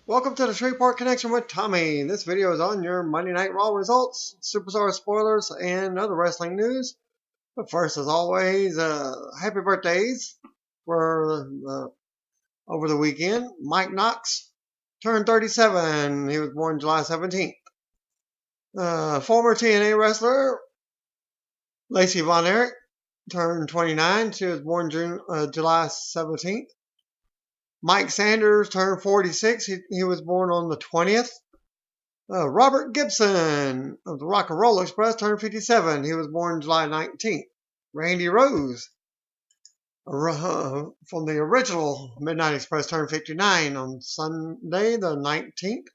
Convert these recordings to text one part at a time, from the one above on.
Welcome to the Shreveport Connection with Tommy. This video is on your Monday Night Raw results, Superstar spoilers, and other wrestling news. But first, as always, happy birthdays for over the weekend. Mike Knox turned 37. He was born July 17th. Former TNA wrestler Lacey Von Erich turned 29. She was born July 17th. Mike Sanders turned 46. He was born on the 20th. Robert Gibson of the Rock and Roll Express turned 57. He was born July 19th. Randy Rose from the original Midnight Express turned 59 on Sunday the 19th.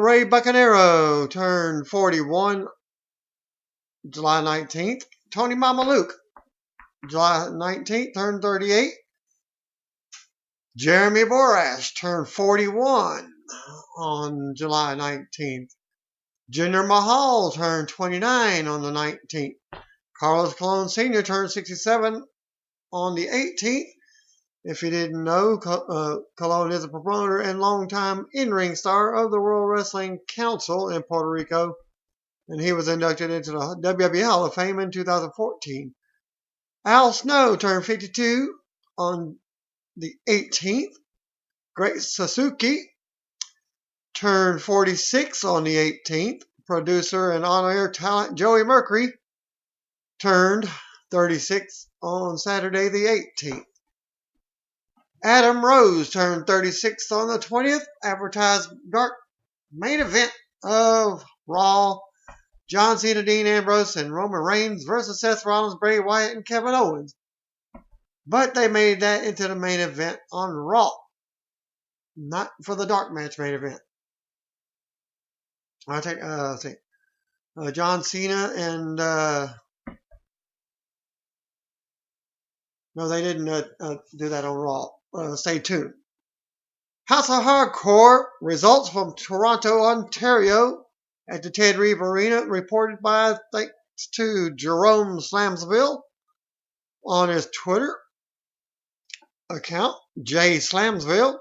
Ray Bucanero turned 41 July 19th. Tony Mamaluke July 19th turned 38. Jeremy Borash turned 41 on July 19th. Jinder Mahal turned 29 on the 19th. Carlos Colon Sr. turned 67 on the 18th. If you didn't know, Colon is a promoter and longtime in-ring star of the World Wrestling Council in Puerto Rico, and he was inducted into the WWE Hall of Fame in 2014. Al Snow turned 52 on the 18th. Great Sasuke turned 46 on the 18th. Producer and on-air talent Joey Mercury turned 36 on Saturday the 18th. Adam Rose turned 36 on the 20th. Advertised dark main event of Raw. John Cena, Dean Ambrose, and Roman Reigns versus Seth Rollins, Bray Wyatt, and Kevin Owens. But they made that into the main event on Raw. Not for the dark match main event. I'll take, John Cena and, no, they didn't do that on Raw. Stay tuned. House of Hardcore results from Toronto, Ontario at the Ted Reeve Arena, reported by, thanks to Jerome Slamsville on his Twitter account. Jay Slamsville,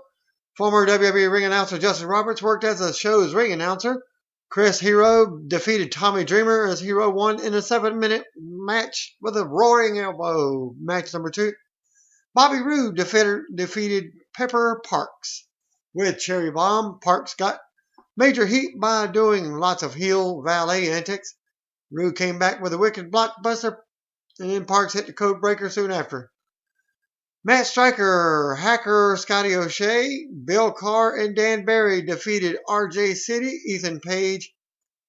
former WWE ring announcer Justin Roberts, worked as the show's ring announcer. Chris Hero defeated Tommy Dreamer as Hero won in a 7-minute match with a roaring elbow. Match number 2. Bobby Roode defeated Pepper Parks with Cherry Bomb. Parks got major heat by doing lots of heel valet antics. Roode came back with a wicked blockbuster, and then Parks hit the code breaker soon after. Matt Striker, Hacker, Scotty O'Shea, Bill Carr, and Dan Barry defeated RJ City, Ethan Page,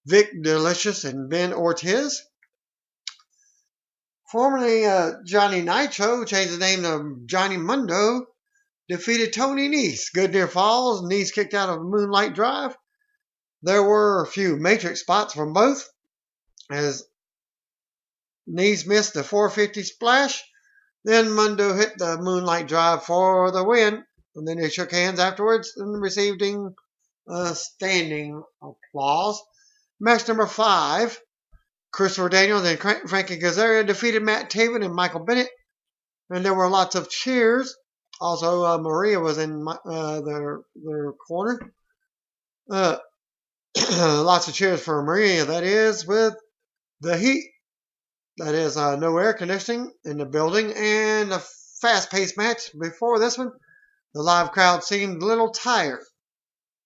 Vic Delicious, and Ben Ortiz. Formerly Johnny Nitro, changed his name to Johnny Mundo, defeated Tony Nese. Good near falls. Nese kicked out of Moonlight Drive. There were a few matrix spots from both, as Nese missed the 450 splash. Then Mundo hit the Moonlight Drive for the win, and then they shook hands afterwards and received standing applause. Match number 5, Christopher Daniels and Frankie Kazarian defeated Matt Taven and Michael Bennett, and there were lots of cheers. Also, Maria was in their corner. Lots of cheers for Maria, that is, with the heat. That is, no air conditioning in the building, and a fast-paced match before this one. The live crowd seemed a little tired.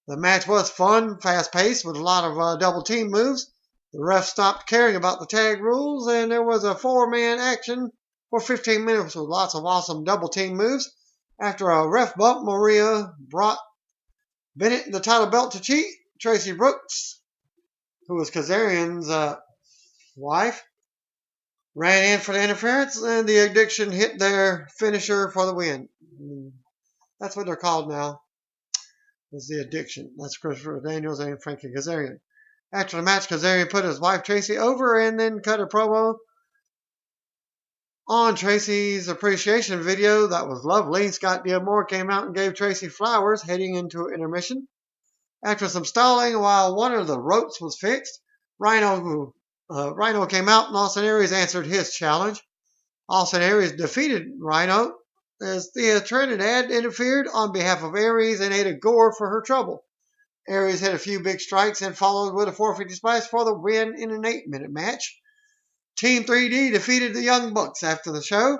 The match was fun, fast-paced, with a lot of double-team moves. The ref stopped caring about the tag rules, and there was a 4-man action for 15 minutes with lots of awesome double-team moves. After a ref bump, Maria brought Bennett the title belt to cheat. Tracy Brooks, who was Kazarian's wife, ran in for the interference, and the Addiction hit their finisher for the win. That's what they're called now, is the Addiction. That's Christopher Daniels and Frankie Kazarian. After the match, Kazarian put his wife Tracy over and then cut a promo on Tracy's appreciation video. That was lovely. Scott D'Amore came out and gave Tracy flowers heading into intermission. After some stalling while one of the ropes was fixed, Rhino came out, and Austin Aries answered his challenge. Austin Aries defeated Rhino as Thea Trinidad interfered on behalf of Aries and Ada Gore for her trouble. Aries had a few big strikes and followed with a 450 splash for the win in an 8-minute match. Team 3D defeated the Young Bucks after the show.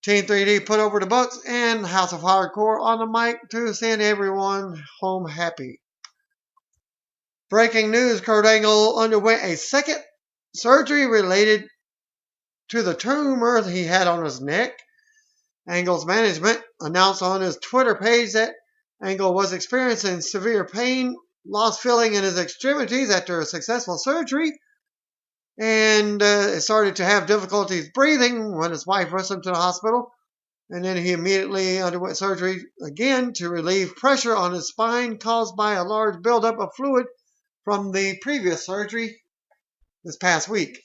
Team 3D put over the Bucks and House of Hardcore on the mic to send everyone home happy. Breaking news, Kurt Angle underwent a second surgery related to the tumor he had on his neck. Angle's management announced on his Twitter page that Angle was experiencing severe pain, lost feeling in his extremities after a successful surgery, and started to have difficulties breathing when his wife rushed him to the hospital. And then he immediately underwent surgery again to relieve pressure on his spine caused by a large buildup of fluid from the previous surgery this past week.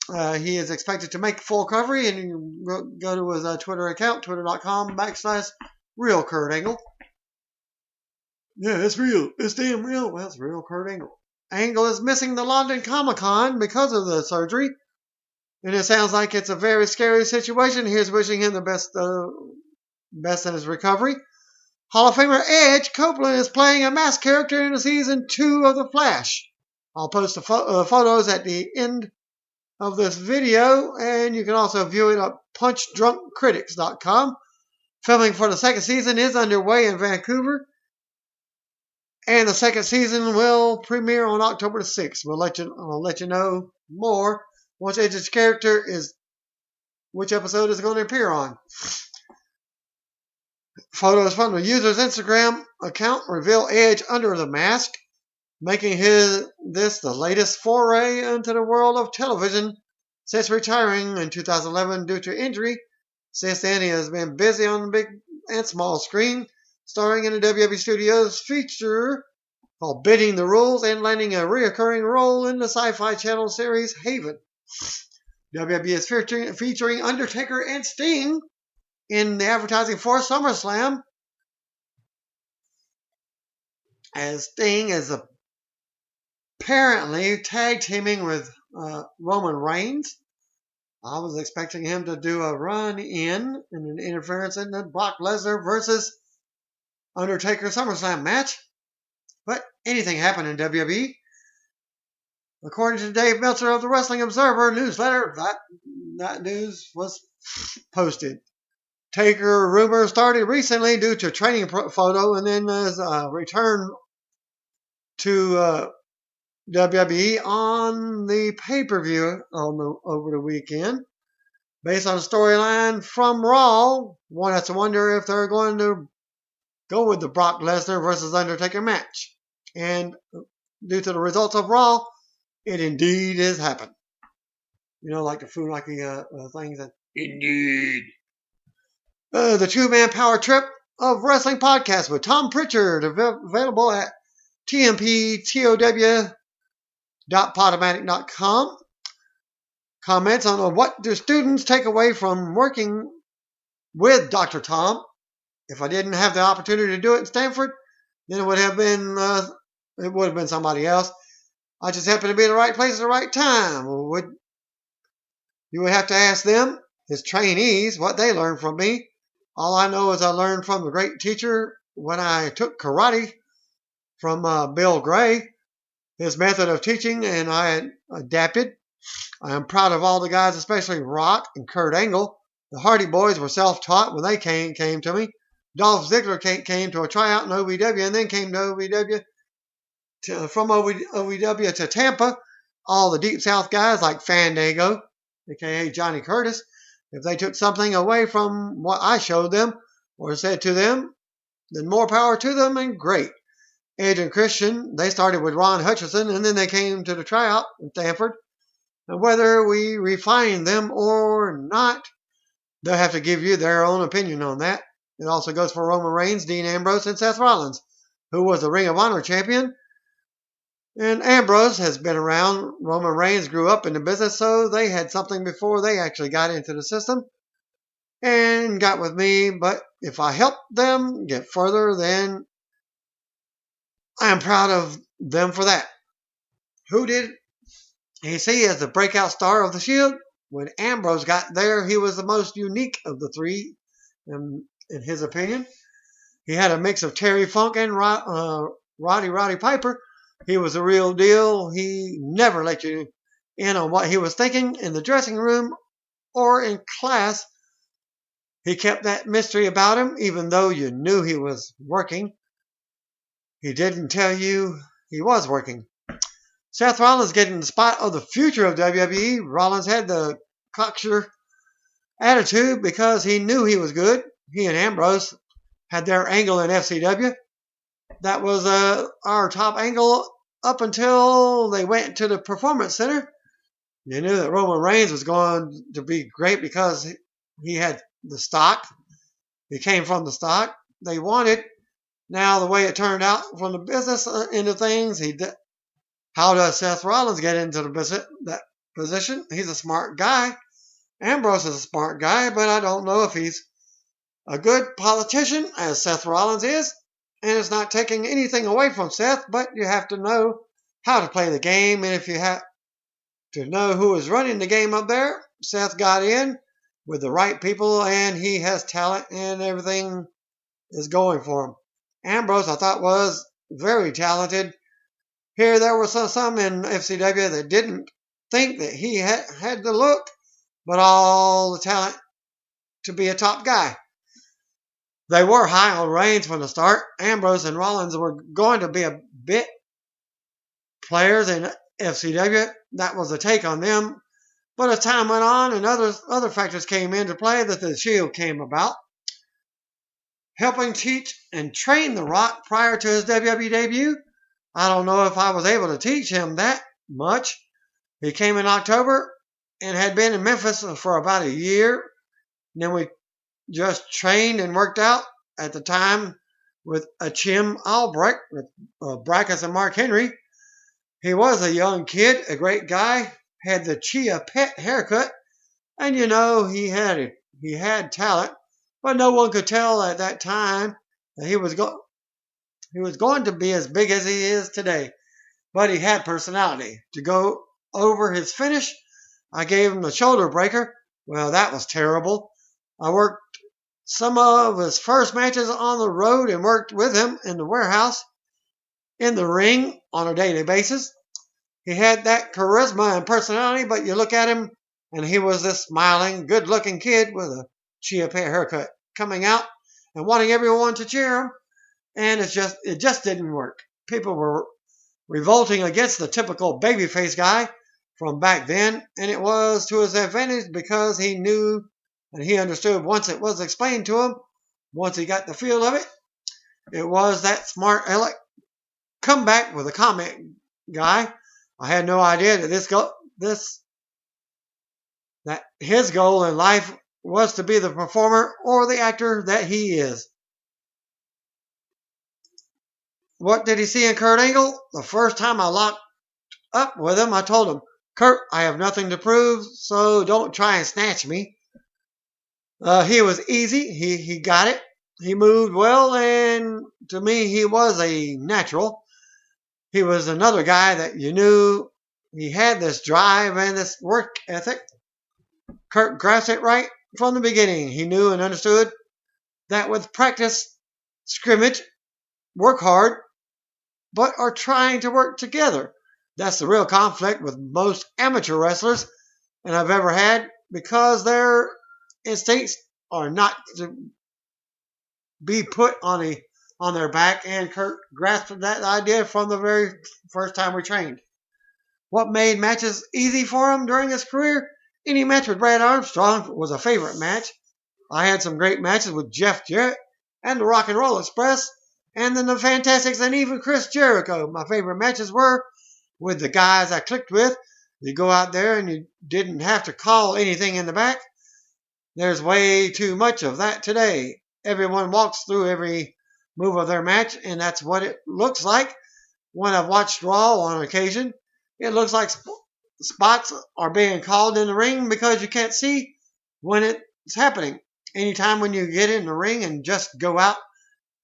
He is expected to make full recovery, and you go to his Twitter account, twitter.com/real Kurt Angle. Yeah, it's real. It's damn real. Well, it's real Kurt Angle. Angle is missing the London Comic-Con because of the surgery, and it sounds like it's a very scary situation. Here's wishing him the best in his recovery. Hall of Famer Edge Copeland is playing a masked character in season 2 of The Flash. I'll post the photos at the end of this video, and you can also view it at punchdrunkcritics.com. Filming for the second season is underway in Vancouver, and the second season will premiere on October the 6th. I'll let you know more once Edge's character is which episode is going to appear on. Photos from the user's Instagram account reveal Edge under the mask, making this the latest foray into the world of television since retiring in 2011 due to injury. Since then, he has been busy on the big and small screen, starring in the WWE Studios feature called Bending the Rules and landing a reoccurring role in the Sci-Fi Channel series Haven. WWE is featuring Undertaker and Sting in the advertising for SummerSlam, as Sting is apparently tag teaming with Roman Reigns. I was expecting him to do a run-in and an interference in the Brock Lesnar versus Undertaker SummerSlam match, but anything happened in WWE. According to Dave Meltzer of the Wrestling Observer newsletter, that news was posted. Taker rumors started recently due to training photo, and then his return to WWE on the pay-per-view over the weekend. Based on a storyline from Raw, one has to wonder if they're going to go with the Brock Lesnar versus Undertaker match. And due to the results of Raw, it indeed has happened. You know, like the Funaki things that indeed. The two-man power trip of wrestling podcast with Prichard, available at tmptow.podomatic.com. Comments on what do students take away from working with Dr. Tom. If I didn't have the opportunity to do it in Stanford, then it would have been somebody else. I just happened to be in the right place at the right time. You would have to ask them, his trainees, what they learned from me. All I know is I learned from the great teacher when I took karate from Bill Gray, his method of teaching, and I adapted. I am proud of all the guys, especially Rock and Kurt Angle. The Hardy Boys were self-taught when they came to me. Dolph Ziggler came to a tryout in OVW and then came to OVW. From OVW to Tampa, all the Deep South guys like Fandango, a.k.a. Johnny Curtis, if they took something away from what I showed them or said to them, then more power to them and great. Edge and Christian, they started with Ron Hutchinson and then they came to the tryout in Stanford. And whether we refine them or not, they'll have to give you their own opinion on that. It also goes for Roman Reigns, Dean Ambrose, and Seth Rollins, who was the Ring of Honor champion. And Ambrose has been around. Roman Reigns grew up in the business, so they had something before they actually got into the system and got with me. But if I helped them get further, then I am proud of them for that. Who did he see as the breakout star of the Shield? When Ambrose got there, he was the most unique of the three in his opinion. He had a mix of Terry Funk and Roddy Piper. He was the real deal. He never let you in on what he was thinking in the dressing room or in class. He kept that mystery about him, even though you knew he was working. He didn't tell you he was working. Seth Rollins getting the spot of the future of WWE. Rollins had the cocksure attitude because he knew he was good. He and Ambrose had their angle in FCW. That was our top angle up until they went to the Performance Center. You knew that Roman Reigns was going to be great because he had the stock. He came from the stock they wanted. Now, the way it turned out from the business end of things, how does Seth Rollins get into that position? He's a smart guy. Ambrose is a smart guy, but I don't know if he's a good politician, as Seth Rollins is. And it's not taking anything away from Seth, but you have to know how to play the game. And if you have to know who is running the game up there, Seth got in with the right people, and he has talent, and everything is going for him. Ambrose, I thought, was very talented. Here, there were some in FCW that didn't think that he had the look, but all the talent to be a top guy. They were high on Reigns from the start. Ambrose and Rollins were going to be a bit players in FCW. That was the take on them. But as time went on and other factors came into play, that the Shield came about, helping teach and train The Rock prior to his WWE debut. I don't know if I was able to teach him that much. He came in October and had been in Memphis for about a year. And then we just trained and worked out at the time with Achim Albrecht, with Brackus and Mark Henry. He was a young kid, a great guy, had the Chia Pet haircut, and you know he had talent, but no one could tell at that time that he was going to be as big as he is today. But he had personality. To go over his finish, I gave him the shoulder breaker. Well, that was terrible. I worked some of his first matches on the road and worked with him in the warehouse, in the ring on a daily basis. He had that charisma and personality, but you look at him and he was this smiling, good-looking kid with a Chia Pet haircut coming out and wanting everyone to cheer him. And it just didn't work. People were revolting against the typical babyface guy from back then, and it was to his advantage because he knew and he understood once it was explained to him, once he got the feel of it. It was that smart aleck comeback with a comment guy. I had no idea that his goal in life was to be the performer or the actor that he is. What did he see in Kurt Angle? The first time I locked up with him, I told him, "Kurt, I have nothing to prove, so don't try and snatch me." He was easy. He got it. He moved well, and to me, he was a natural. He was another guy that you knew he had this drive and this work ethic. Kurt grasped it right from the beginning. He knew and understood that with practice, scrimmage, work hard, but are trying to work together. That's the real conflict with most amateur wrestlers and I've ever had, because their instincts are not to be put on their back, and Kurt grasped that idea from the very first time we trained. What made matches easy for him during his career? Any match with Brad Armstrong was a favorite match. I had some great matches with Jeff Jarrett and the Rock and Roll Express, and then the Fantastics and even Chris Jericho. My favorite matches were with the guys I clicked with. You go out there and you didn't have to call anything in the back. There's way too much of that today. Everyone walks through every move of their match, and that's what it looks like. When I've watched Raw on occasion, it looks like spots are being called in the ring because you can't see when it's happening. Anytime when you get in the ring and just go out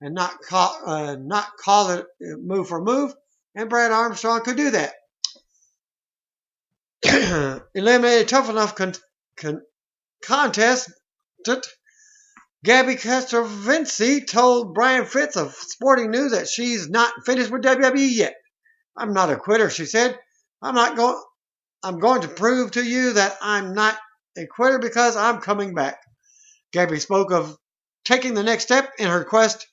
and not call it move for move, and Brad Armstrong could do that. Eliminated tough enough contest. Gabby Castrovinci told Brian Fitz of Sporting News that she's not finished with WWE yet. I'm not a quitter, she said. I'm going to prove to you that I'm not a quitter because I'm coming back. Gabby spoke of taking the next step in her quest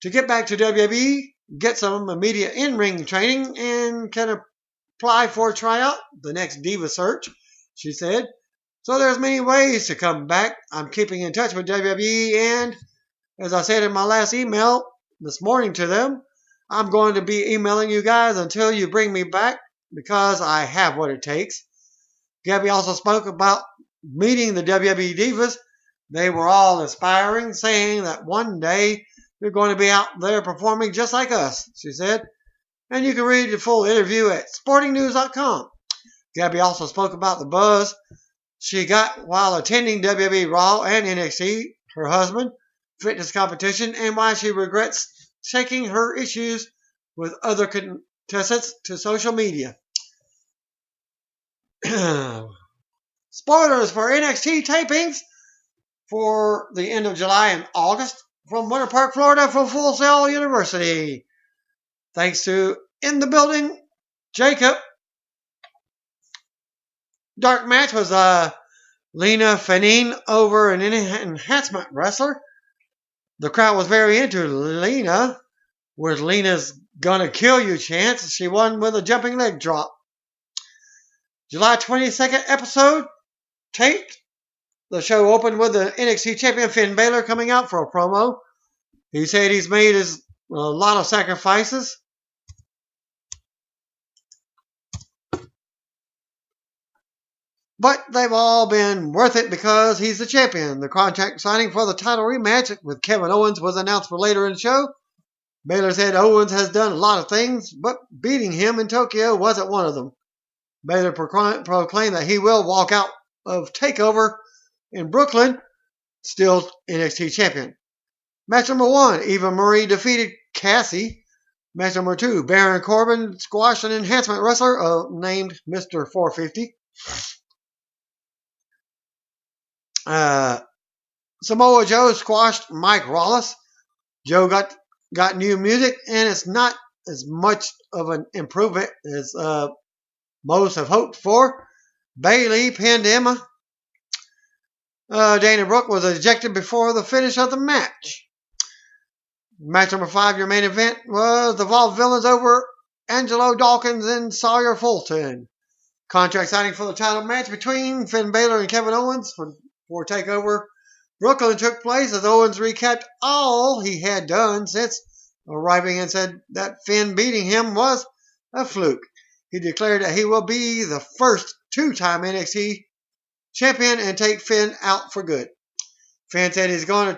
to get back to WWE, get some immediate in-ring training, and can apply for a tryout, the next Diva search, she said. So there's many ways to come back. I'm keeping in touch with WWE, and as I said in my last email this morning to them, I'm going to be emailing you guys until you bring me back because I have what it takes. Gabby also spoke about meeting the WWE Divas. They were all inspiring, saying that one day they're going to be out there performing just like us, she said. And you can read the full interview at sportingnews.com. Gabby also spoke about the buzz she got while attending WWE Raw and NXT, her husband, fitness competition, and why she regrets taking her issues with other contestants to social media. Spoilers for NXT tapings for the end of July and August from Winter Park, Florida for Full Sail University. Thanks to In the Building, Jacob. Dark match was Lena Fanine over an enhancement wrestler. The crowd was very into Lena with Lena's gonna kill you chance. She won with a jumping leg drop. July 22nd episode taped. The show opened with the NXT champion Finn Balor coming out for a promo. He said he's made a lot of sacrifices. But they've all been worth it because he's the champion. The contract signing for the title rematch with Kevin Owens was announced for later in the show. Balor said Owens has done a lot of things, but beating him in Tokyo wasn't one of them. Balor proclaimed that he will walk out of TakeOver in Brooklyn, still NXT champion. Match number 1, Eva Marie defeated Cassie. Match number 2, Baron Corbin squashed an enhancement wrestler named Mr. 450. Samoa Joe squashed Mike Wallace. Joe got new music, and it's not as much of an improvement as most have hoped for. Bayley pinned Emma. Dana Brooke was ejected before the finish of the match. Match number 5, your main event, was the Vault Villains over Angelo Dawkins and Sawyer Fulton. Contract signing for the title match between Finn Balor and Kevin Owens for TakeOver Brooklyn took place as Owens recapped all he had done since arriving and said that Finn beating him was a fluke. He declared that he will be the first 2-time NXT champion and take Finn out for good. Finn said he's going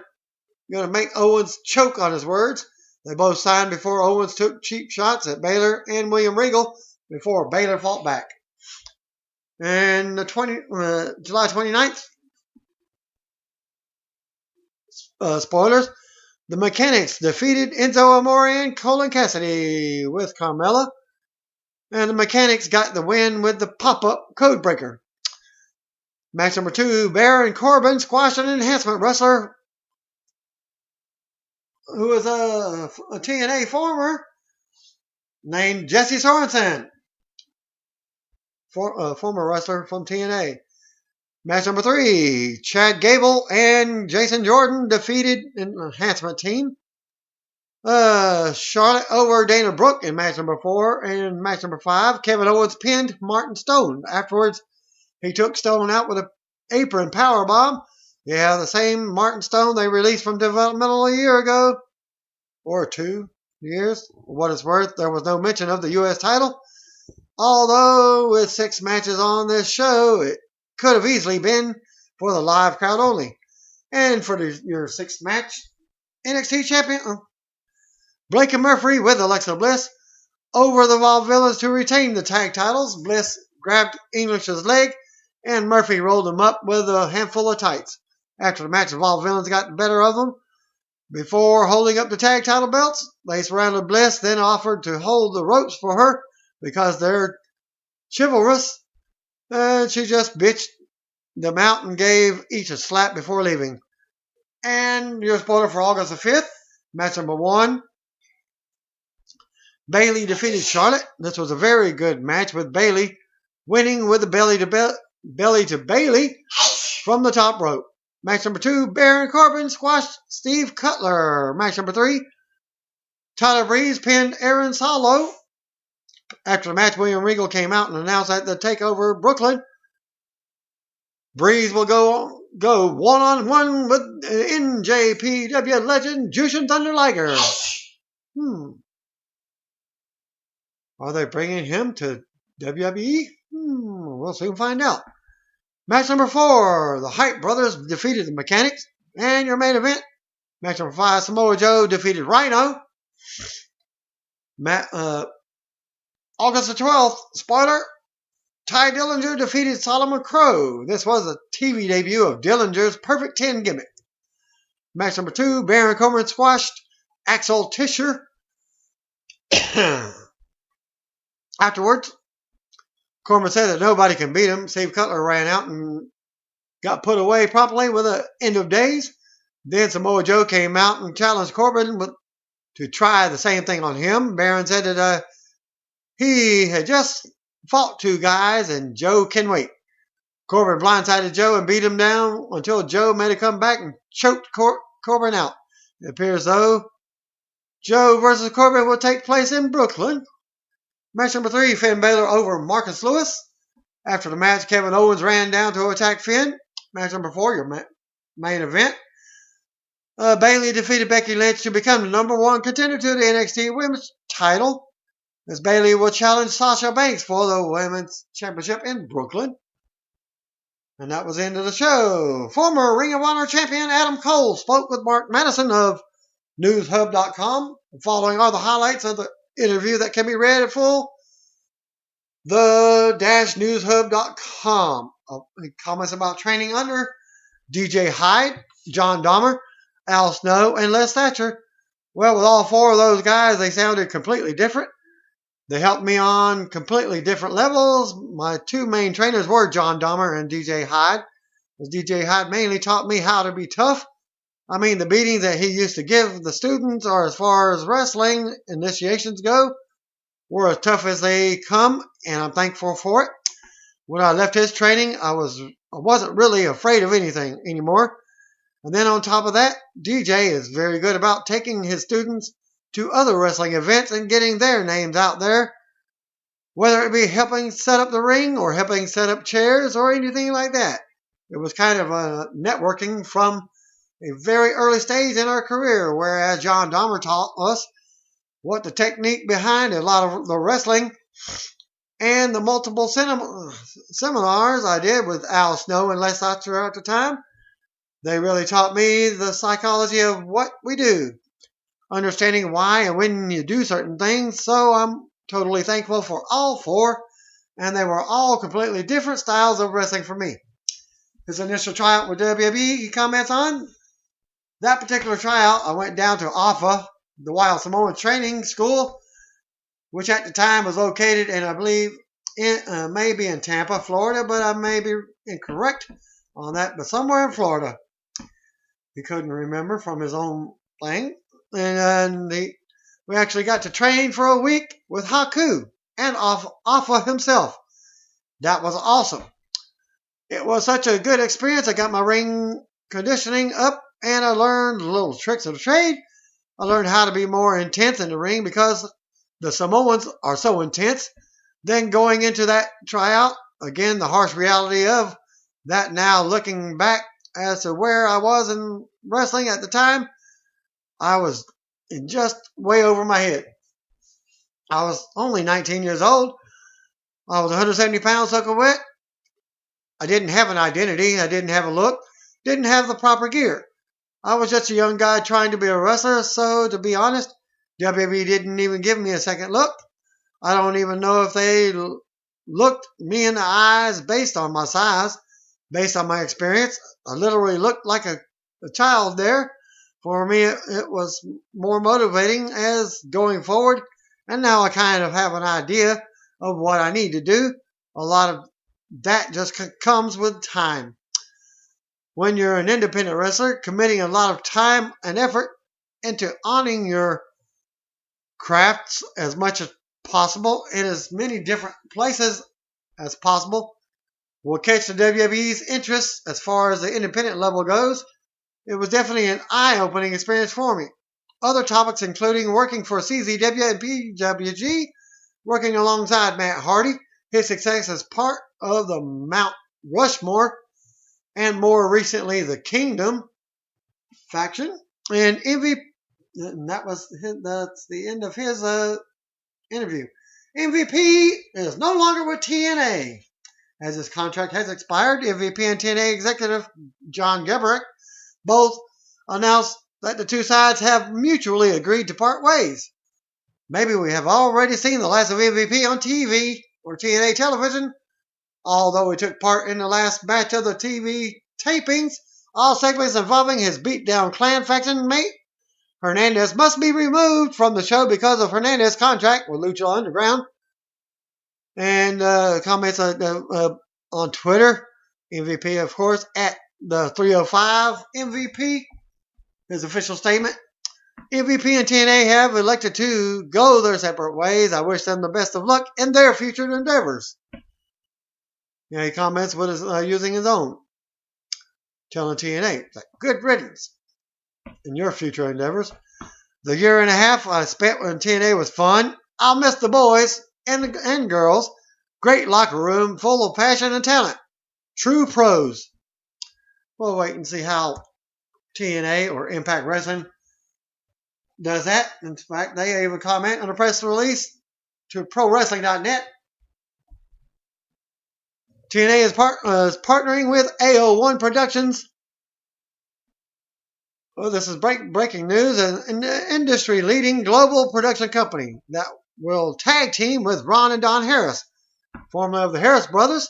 to make Owens choke on his words. They both signed before Owens took cheap shots at Balor and William Regal before Balor fought back. And July 29th, spoilers, the Mechanics defeated Enzo Amore and Colin Cassidy with Carmella. And the Mechanics got the win with the pop-up codebreaker. Match number 2, Baron Corbin squashed an enhancement wrestler who was a TNA former named Jesse Sorensen. Former wrestler from TNA. Match number 3, Chad Gable and Jason Jordan defeated an enhancement team. Charlotte over Dana Brooke in match number 4. And match number 5, Kevin Owens pinned Martin Stone. Afterwards, he took Stone out with an apron powerbomb. Yeah, the same Martin Stone they released from developmental a year ago. Or 2 years. For what it's worth, there was no mention of the U.S. title. Although, with 6 matches on this show, it could have easily been for the live crowd only. And for your 6th match, NXT champion Blake and Murphy with Alexa Bliss over the Vault Villains to retain the tag titles. Bliss grabbed English's leg, and Murphy rolled him up with a handful of tights. After the match, the Vault Villains got the better of them. Before holding up the tag title belts, they surrounded Bliss, then offered to hold the ropes for her because they're chivalrous. And she just bitched them out and gave each a slap before leaving. And your spoiler for August the 5th, match number 1. Bayley defeated Charlotte. This was a very good match with Bayley winning with the belly to Bayley from the top rope. Match number 2, Baron Corbin squashed Steve Cutler. Match number 3, Tyler Breeze pinned Aaron Solo. After the match, William Regal came out and announced at the TakeOver Brooklyn, Breeze will go one-on-one with NJPW legend Jushin Thunder Liger. Are they bringing him to WWE? We'll soon find out. Match number 4, the Hype Brothers defeated the Mechanics. And your main event, match number 5, Samoa Joe defeated Rhino. August the 12th, spoiler, Ty Dillinger defeated Solomon Crow. This was a TV debut of Dillinger's Perfect 10 gimmick. Match number 2, Baron Corbin squashed Axel Tischer. Afterwards, Corbin said that nobody can beat him. Steve Cutler ran out and got put away promptly with an end of days. Then Samoa Joe came out and challenged Corbin to try the same thing on him. Baron said that he had just fought 2 guys and Joe can wait. Corbin blindsided Joe and beat him down until Joe made a comeback and choked Corbin out. It appears though Joe versus Corbin will take place in Brooklyn. Match number 3, Finn Balor over Marcus Lewis. After the match, Kevin Owens ran down to attack Finn. Match number 4, your main event. Bayley defeated Becky Lynch to become the number 1 contender to the NXT Women's title. As Bayley will challenge Sasha Banks for the Women's Championship in Brooklyn. And that was the end of the show. Former Ring of Honor champion Adam Cole spoke with Mark Madison of NewsHub.com. The following are the highlights of the interview that can be read in full. The-newshub.com. Comments about training under DJ Hyde, John Dahmer, Al Snow, and Les Thatcher. Well, with all 4 of those guys, they sounded completely different. They helped me on completely different levels. My 2 main trainers were John Dahmer and DJ Hyde. As DJ Hyde mainly taught me how to be tough. I mean, the beatings that he used to give the students, or as far as wrestling initiations go, were as tough as they come, and I'm thankful for it. When I left his training, I wasn't really afraid of anything anymore. And then on top of that, DJ is very good about taking his students to other wrestling events and getting their names out there, whether it be helping set up the ring or helping set up chairs or anything like that. It was kind of a networking from a very early stage in our career, whereas John Dahmer taught us what the technique behind a lot of the wrestling, and the multiple seminars I did with Al Snow and Les Thatcher at the time. They really taught me the psychology of what we do, understanding why and when you do certain things. So I'm totally thankful for all 4, and they were all completely different styles of wrestling for me. His initial tryout with WWE, he comments on, that particular tryout, I went down to AFA, the Wild Samoan Training School, which at the time was located in, I believe, maybe in Tampa, Florida, but I may be incorrect on that, but somewhere in Florida. He couldn't remember from his own thing. And we actually got to train for a week with Haku and Alpha himself. That was awesome. It was such a good experience. I got my ring conditioning up, and I learned little tricks of the trade. I learned how to be more intense in the ring because the Samoans are so intense. Then going into that tryout, again, the harsh reality of that now looking back as to where I was in wrestling at the time, I was just way over my head. I was only 19 years old. I was 170 pounds soaking wet. I didn't have an identity. I didn't have a look. Didn't have the proper gear. I was just a young guy trying to be a wrestler, so to be honest, WWE didn't even give me a second look. I don't even know if they looked me in the eyes based on my size, based on my experience. I literally looked like a child there. For me, it was more motivating as going forward, and now I kind of have an idea of what I need to do. A lot of that just comes with time. when you're an independent wrestler, committing a lot of time and effort into honing your crafts as much as possible in as many different places as possible will catch the WWE's interest as far as the independent level goes. It was definitely an eye-opening experience for me. Other topics including working for CZW and PWG, working alongside Matt Hardy, his success as part of the Mount Rushmore, and more recently the Kingdom faction, and MVP. And that's the end of his interview. MVP is no longer with TNA. As his contract has expired, MVP and TNA executive John Geberick both announced that the two sides have mutually agreed to part ways. Maybe we have already seen the last of MVP on TV or TNA television. Although he took part in the last match of the TV tapings, all segments involving his beat-down clan faction mate Hernandez must be removed from the show because of Hernandez's contract with Lucha Underground. And comments on Twitter, MVP, of course, at the 305 MVP, his official statement. MVP and TNA have elected to go their separate ways. I wish them the best of luck in their future endeavors. Yeah, he comments with his, using his own, telling TNA, like, good riddance in your future endeavors. The year and a half I spent when TNA was fun. I'll miss the boys and girls. Great locker room full of passion and talent. True pros. We'll wait and see how TNA or Impact Wrestling does that. In fact, they even comment on a press release to ProWrestling.net. TNA is partnering with AO1 Productions. Well, this is breaking news. An industry-leading global production company that will tag team with Ron and Don Harris, formerly of the Harris Brothers,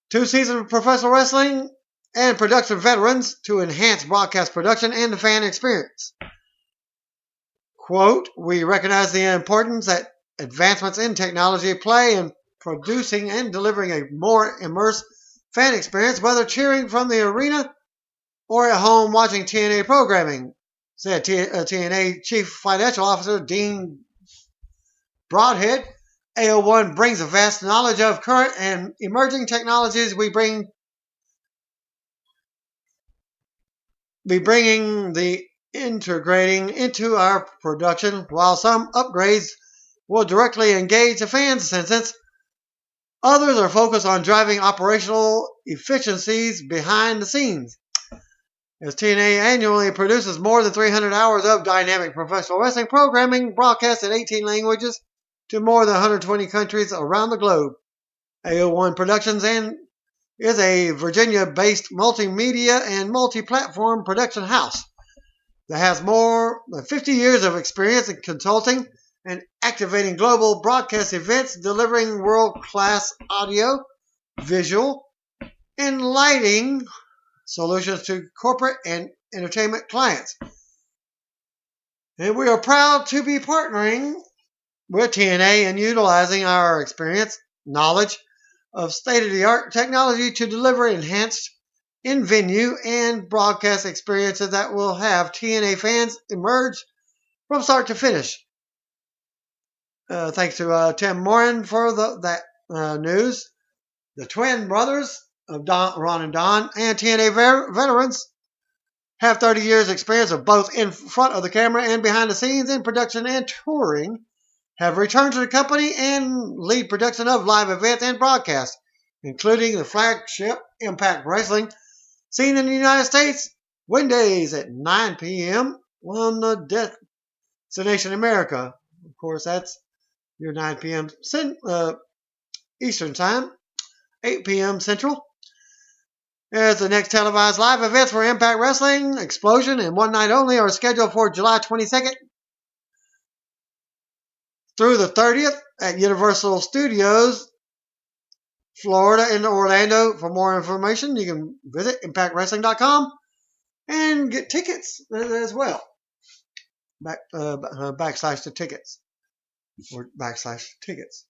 2 seasons of professional wrestling and production veterans to enhance broadcast production and the fan experience. Quote, we recognize the importance that advancements in technology play in producing and delivering a more immersive fan experience, whether cheering from the arena or at home watching TNA programming, said TNA Chief Financial Officer Dean Broadhead. AO1 brings a vast knowledge of current and emerging technologies. We bringing the integrating into our production, while some upgrades will directly engage the fans' senses. Others are focused on driving operational efficiencies behind the scenes. As TNA annually produces more than 300 hours of dynamic professional wrestling programming broadcast in 18 languages to more than 120 countries around the globe. AO1 Productions is a Virginia-based multimedia and multi-platform production house that has more than 50 years of experience in consulting and activating global broadcast events, delivering world-class audio, visual, and lighting solutions to corporate and entertainment clients. And we are proud to be partnering with TNA and utilizing our experience, knowledge of state-of-the-art technology to deliver enhanced in-venue and broadcast experiences that will have TNA fans emerge from start to finish. Thanks to Tim Morin for that news. The twin brothers of Ron and Don and TNA veterans have 30 years experience of both in front of the camera and behind the scenes in production and touring, have returned to the company and lead production of live events and broadcasts, including the flagship Impact Wrestling, seen in the United States Wednesdays at 9 p.m. on the Destination America. Of course, that's your 9 p.m. Eastern Time, 8 p.m. Central. As the next televised live events for Impact Wrestling, Explosion, and One Night Only are scheduled for July 22nd through the 30th at Universal Studios, Florida, and Orlando. For more information, you can visit impactwrestling.com and get tickets as well. Backslash to tickets. Or backslash tickets.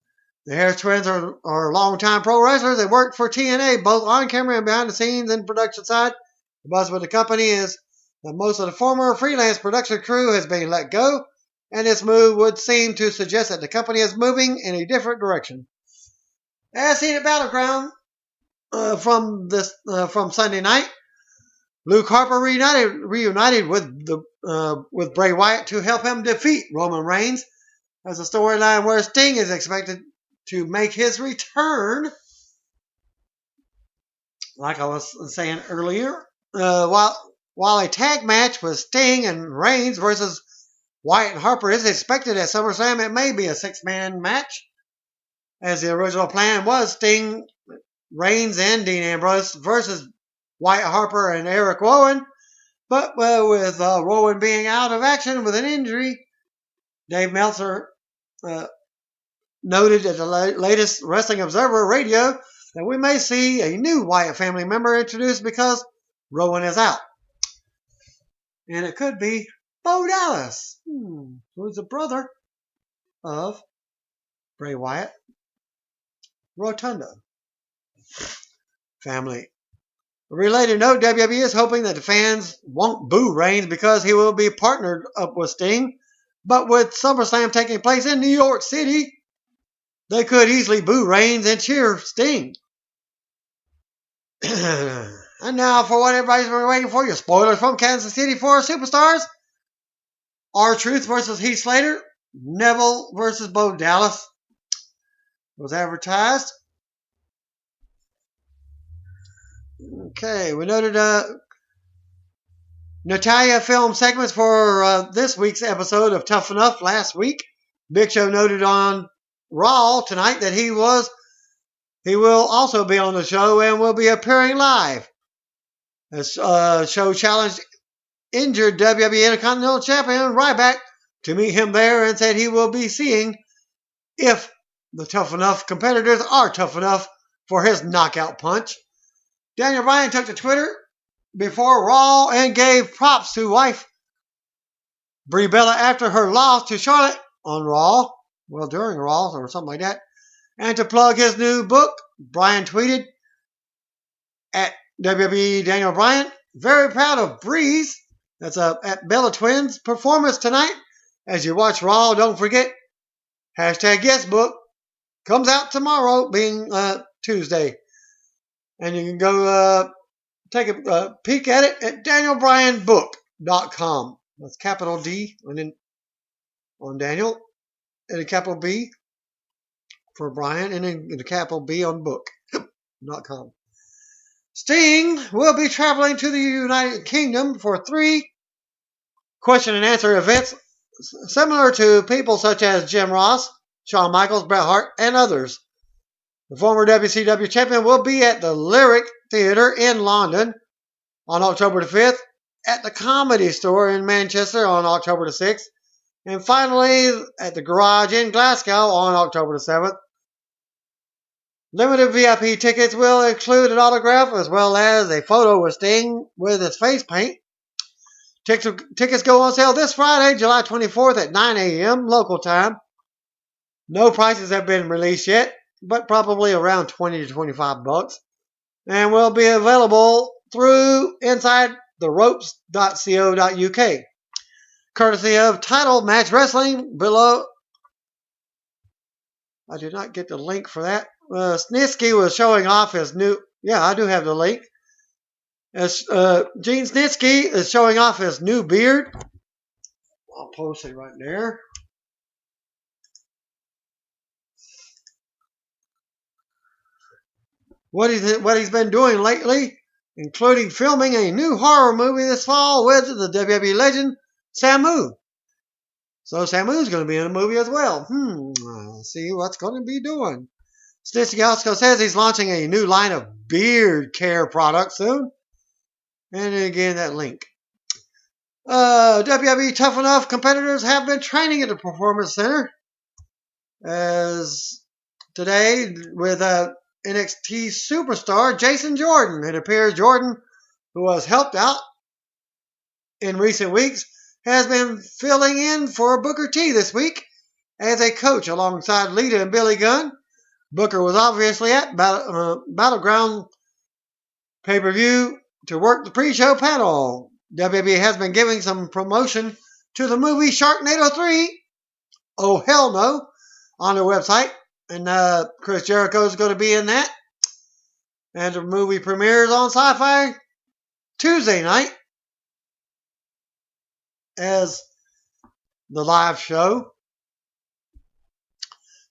The Harris twins are longtime pro wrestlers. They worked for TNA both on camera and behind the scenes and production side. The buzz with the company is that most of the former freelance production crew has been let go, and this move would seem to suggest that the company is moving in a different direction. As seen at Battleground from Sunday night, Luke Harper reunited with Bray Wyatt to help him defeat Roman Reigns, as a storyline where Sting is expected to make his return. Like I was saying earlier, while a tag match with Sting and Reigns versus Wyatt and Harper is expected at SummerSlam, it may be a 6-man match, as the original plan was Sting, Reigns, and Dean Ambrose versus Wyatt, Harper, and Eric Rowan. But with Rowan being out of action with an injury, Dave Meltzer noted at the latest Wrestling Observer Radio that we may see a new Wyatt family member introduced because Rowan is out. And it could be Bo Dallas, who's the brother of Bray Wyatt, Rotunda family. A related note, WWE is hoping that the fans won't boo Reigns because he will be partnered up with Sting. But with SummerSlam taking place in New York City, they could easily boo Reigns and cheer Sting. And now for what everybody's been waiting for, your spoilers from Kansas City for Superstars. R-Truth versus Heath Slater. Neville versus Bo Dallas was advertised. Okay, we noted Natalia filmed segments for this week's episode of Tough Enough last week. Big Show noted on Raw tonight that he will also be on the show and will be appearing live. The show challenged injured WWE Intercontinental Champion Ryback to meet him there and said he will be seeing if the Tough Enough competitors are tough enough for his knockout punch. Daniel Bryan took to Twitter before Raw and gave props to wife Brie Bella after her loss to Charlotte on Raw, during Raw or something like that. And to plug his new book, Bryan tweeted at WWE Daniel Bryan, very proud of Bree's, that's at Bella Twins, performance tonight. As you watch Raw, don't forget, #YesBook comes out tomorrow, being Tuesday. And you can go take a peek at it at DanielBryanBook.com. That's capital D and then on Daniel, and a capital B for Brian, and then a capital B on book.com. Sting will be traveling to the United Kingdom for 3 question and answer events, similar to people such as Jim Ross, Shawn Michaels, Bret Hart, and others. The former WCW champion will be at the Lyric Theatre in London on October the 5th, at the Comedy Store in Manchester on October the 6th, and finally at the Garage in Glasgow on October the 7th. Limited VIP tickets will include an autograph as well as a photo with Sting with his face paint. Tickets go on sale this Friday, July 24th at 9 a.m. local time. No prices have been released yet, but probably around $20 to $25, and will be available through InsideTheRopes.co.uk. Courtesy of Title Match Wrestling below. I did not get the link for that. Snitsky was showing off his new. Yeah, I do have the link. Gene Snitsky is showing off his new beard. I'll post it right there. What he's been doing lately, including filming a new horror movie this fall with the WWE legend Samu. So Samu's going to be in a movie as well. Let's see what's going to be doing. Snitsky also says he's launching a new line of beard care products soon. And again, that link. WWE Tough Enough competitors have been training at the Performance Center. As today, with NXT superstar Jason Jordan. It appears Jordan, who was helped out in recent weeks, has been filling in for Booker T this week as a coach alongside Lita and Billy Gunn. Booker was obviously at Battleground pay-per-view to work the pre-show panel. WWE has been giving some promotion to the movie Sharknado 3, Oh Hell No, on their website. And Chris Jericho is going to be in that. And the movie premieres on Sci-Fi Tuesday night as the live show.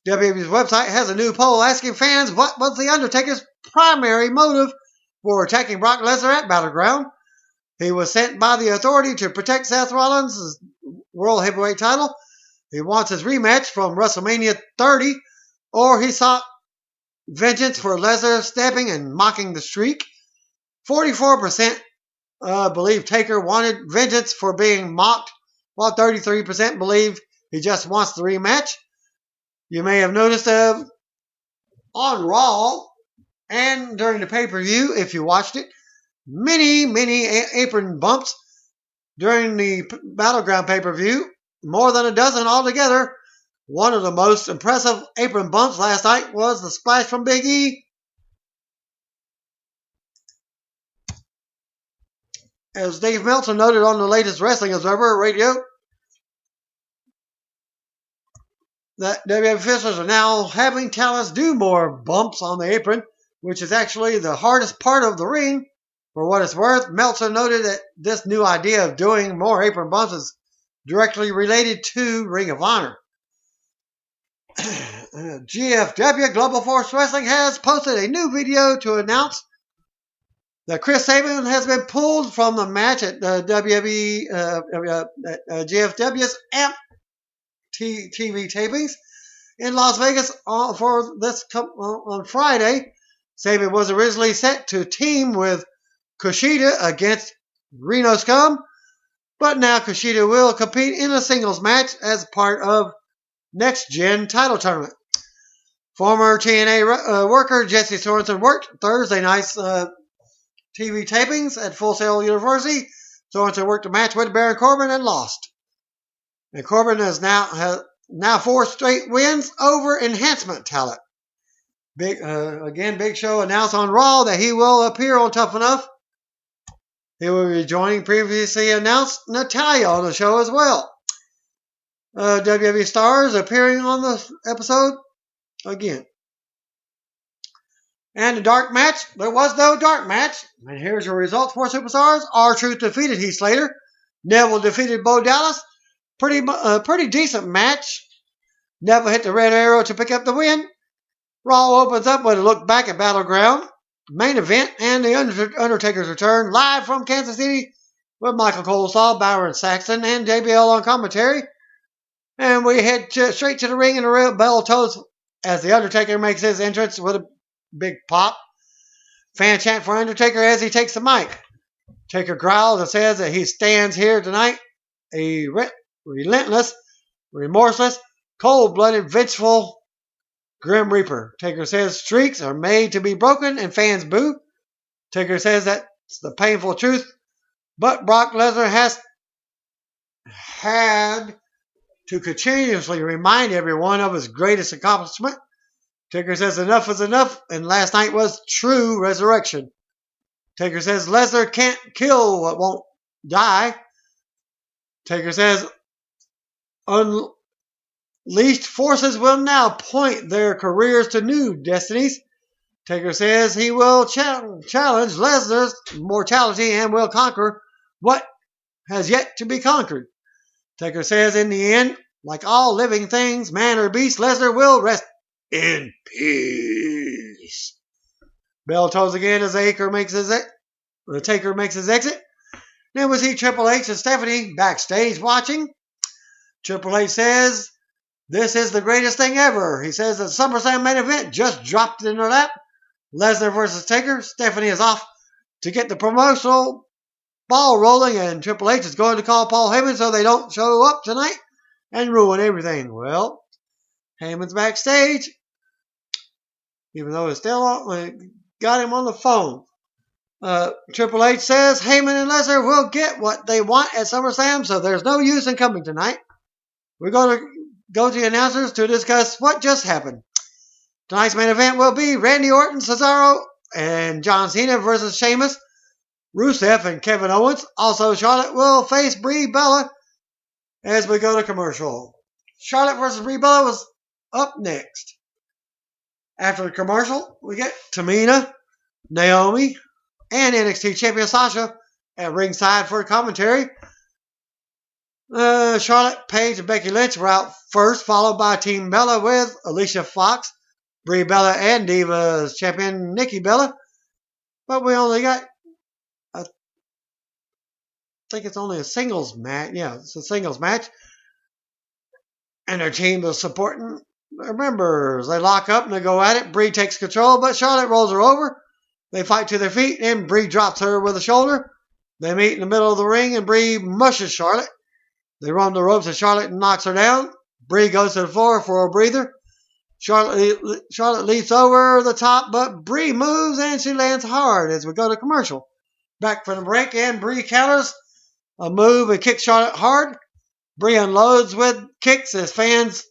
WWE's website has a new poll asking fans what was The Undertaker's primary motive for attacking Brock Lesnar at Battleground. He was sent by the Authority to protect Seth Rollins' World Heavyweight title. He wants his rematch from WrestleMania 30, or he sought vengeance for Lesnar stabbing and mocking the streak. 44% believe Taker wanted vengeance for being mocked, while 33% believe he just wants the rematch. You may have noticed on Raw and during the pay-per-view, if you watched it, many apron bumps during the Battleground pay-per-view, more than a dozen altogether. One of the most impressive apron bumps last night was the splash from Big E. As Dave Meltzer noted on the latest Wrestling Observer radio, that WWE officials are now having talents do more bumps on the apron, which is actually the hardest part of the ring. For what it's worth, Meltzer noted that this new idea of doing more apron bumps is directly related to Ring of Honor. GFW Global Force Wrestling has posted a new video to announce that Chris Sabin has been pulled from the match at GFW's AMP TV tapings in Las Vegas on Friday. Sabin was originally set to team with Kushida against Reno Scum, but now Kushida will compete in a singles match as part of Next Gen title tournament. Former TNA worker Jesse Sorensen worked Thursday night's TV tapings at Full Sail University. Sorensen worked a match with Baron Corbin and lost. And Corbin has now 4 straight wins over Enhancement talent. Big Show announced on Raw that he will appear on Tough Enough. He will be joining previously announced Natalya on the show as well. WWE stars appearing on the episode again. And the dark match, there was no dark match. And here's your results for Superstars. R-Truth defeated Heath Slater. Neville defeated Bo Dallas. Pretty decent match. Neville hit the red arrow to pick up the win. Raw opens up with a look back at Battleground, main event, and the Undertaker's return live from Kansas City with Michael Colesaw, Byron Saxton, and JBL on commentary. And we head straight to the ring, and the bell tolls as the Undertaker makes his entrance with a big pop. Fan chant for Undertaker as he takes the mic. Taker growls and says that he stands here tonight, a relentless, remorseless, cold-blooded, vengeful Grim Reaper. Taker says streaks are made to be broken and fans boo. Taker says that's the painful truth, but Brock Lesnar has had to continuously remind everyone of his greatest accomplishment. Taker says enough is enough, and last night was true resurrection. Taker says Lesnar can't kill what won't die. Taker says unleashed forces will now point their careers to new destinies. Taker says he will challenge Lesnar's mortality and will conquer what has yet to be conquered. Taker says in the end, like all living things, man or beast, Lesnar will rest in peace. Bell tolls again as Taker makes his exit. Then we see Triple H and Stephanie backstage watching. Triple H says, "This is the greatest thing ever." He says the SummerSlam main event just dropped in her lap. Lesnar versus Taker. Stephanie is off to get the promotional ball rolling, and Triple H is going to call Paul Heyman so they don't show up tonight and ruin everything. Well, Heyman's backstage, even though it's still on, got him on the phone. Triple H says Heyman and Lesnar will get what they want at SummerSlam, so there's no use in coming tonight. We're going to go to the announcers to discuss what just happened. Tonight's main event will be Randy Orton, Cesaro, and John Cena versus Sheamus. Rusev and Kevin Owens. Also, Charlotte will face Brie Bella as we go to commercial. Charlotte versus Brie Bella was up next. After the commercial, we get Tamina, Naomi, and NXT champion Sasha at ringside for commentary. Charlotte, Paige, and Becky Lynch were out first, followed by Team Bella with Alicia Fox, Brie Bella, and Divas champion Nikki Bella. But we only got, I think it's only a singles match. Yeah, it's a singles match. And their team is supporting their members. They lock up and they go at it. Brie takes control, but Charlotte rolls her over. They fight to their feet, and Brie drops her with a shoulder. They meet in the middle of the ring, and Brie mushes Charlotte. They run the ropes, and Charlotte knocks her down. Brie goes to the floor for a breather. Charlotte leaps over the top, but Brie moves, and she lands hard as we go to commercial. Back from the break, and Brie counters a move and kicks Charlotte hard. Brie unloads with kicks as fans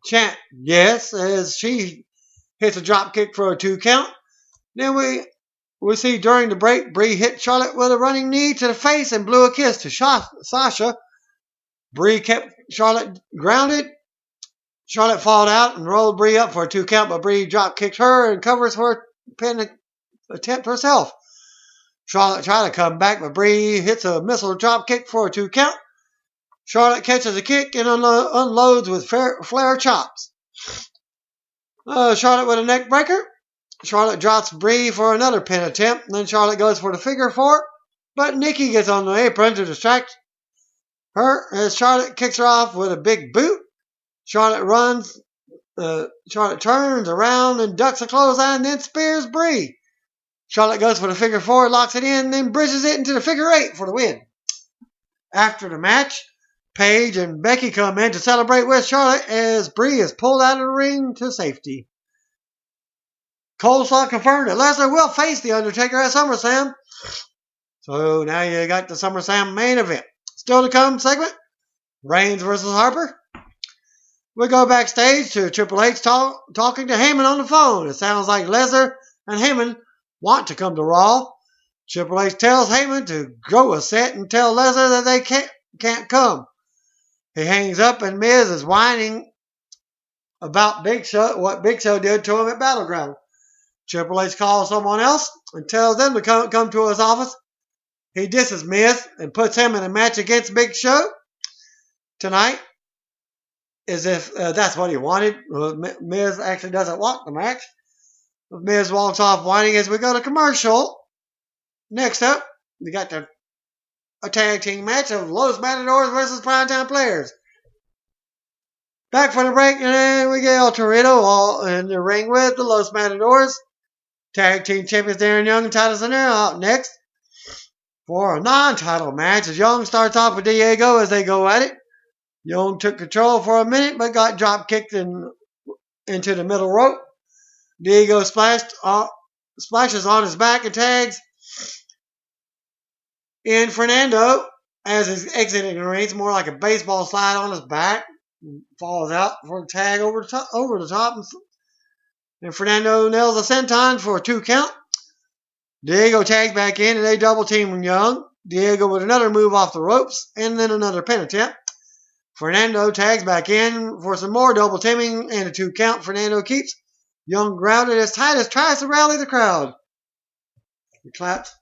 chant yes as she hits a drop kick for a 2 count. Then we see during the break, Brie hit Charlotte with a running knee to the face and blew a kiss to Sasha. Brie kept Charlotte grounded. Charlotte fought out and rolled Brie up for a 2 count, but Brie drop kicks her and covers for a pin attempt herself. Charlotte tried to come back, but Brie hits a missile drop kick for a 2 count. Charlotte catches a kick and unloads with flare chops. Charlotte with a neck breaker. Charlotte drops Brie for another pin attempt. Then Charlotte goes for the figure 4, but Nikki gets on the apron to distract her as Charlotte kicks her off with a big boot. Charlotte turns around and ducks a clothesline, then spears Brie. Charlotte goes for the figure 4, locks it in, then bridges it into the figure 8 for the win. After the match, Paige and Becky come in to celebrate with Charlotte as Brie is pulled out of the ring to safety. Coleslaw confirmed that Lesnar will face The Undertaker at SummerSlam. So now you got the SummerSlam main event. Still to come segment, Reigns versus Harper. We go backstage to Triple H talking to Heyman on the phone. It sounds like Lesnar and Heyman want to come to Raw. Triple H tells Heyman to go a set and tell Lesnar that they can't come. He hangs up and Miz is whining about Big Show, what Big Show did to him at Battleground. Triple H calls someone else and tells them to come to his office. He disses Miz and puts him in a match against Big Show tonight, as if that's what he wanted. Miz actually doesn't want the match. Miz walks off whining as we go to commercial. Next up, we got a tag team match of Los Matadors versus Primetime Players. Back from the break, and we get El Torito in the ring with the Los Matadors. Tag team champions Darren Young and Titus O'Neil out next for a non-title match as Young starts off with Diego as they go at it. Young took control for a minute but got drop kicked into the middle rope. Diego splashes on his back and tags in Fernando as he's exiting the ring. It's more like a baseball slide on his back. Falls out for a tag over the top. And Fernando nails a senton for a 2 count. Diego tags back in and they double team Young. Diego with another move off the ropes and then another pin attempt. Fernando tags back in for some more double teaming and a 2 count. Fernando keeps Young grounded as Titus tries to rally the crowd. He claps.